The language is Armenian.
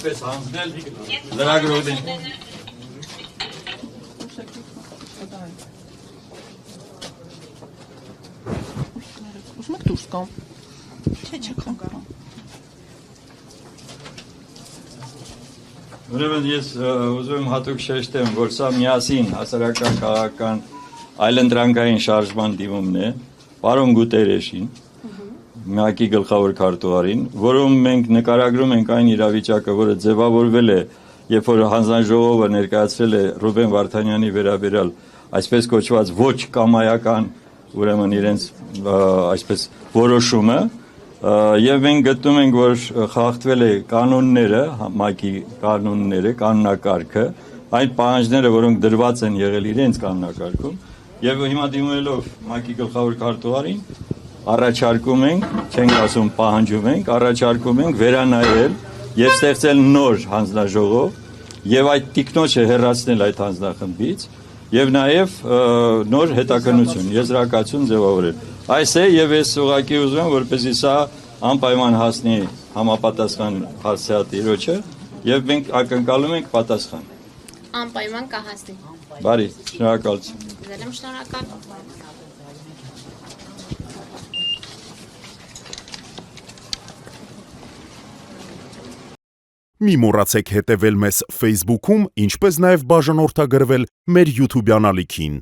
այսպես հանձնել լրագրողին։ Ուզում եք դուրս կամ։ Չէ, չեմ կարող։ Ուրեմն ես ուզում եմ հատուկ շեշտեմ, որ սա միասին հասարակական քաղաքական այլընտրանքային շարժման դիմումն է, պարոն Գուտերեշին, ՄԱԿ-ի գլխավոր քարտուղարին, որում մենք նկարագրում ենք այն իրավիճակը, որը ձևավորվել է, երբ որ հանձնաժողովը ներկայացրել է Ռուբեն Վարդանյանի վերաբերյալ այսպես կոչված ոչ կամայական, ուրեմն իրենց այսպես որոշումը, եւ մենք գտնում ենք, որ խախտվել է կանոնները, ՄԱԿ-ի կանոնները, կանոնակարգը, այն պահանջները, որոնք դրված են եղել իրենց կանոնակարգում, եւ հիմա դիմելով ՄԱԿ-ի գլխավոր քարտուղարին առաջարկում ենք, չենք ասում պահանջում ենք, առաջարկում ենք վերանայել եւ ստեղծել նոր հանձնաժողով եւ այդ տիկնոջը հեռացնել այդ հանձնախմբից եւ նաեւ նոր հետաքննություն, եզրակացություն ձևավորել։ Այս է եւ ես ուղղակի ուզում եմ, որպեսզի սա անպայման հասնի համապատասխան հարցեատիրոջը եւ մենք ակնկալում ենք պատասխան։ Անպայման կհասնի։ Բարի, շնորհակալություն։ Ձեզ եմ շնորհակալ։ Մի մոռացեք հետևել մեզ Facebook-ում, ինչպես նաև բաժանորդագրվել մեր YouTube-յան ալիքին։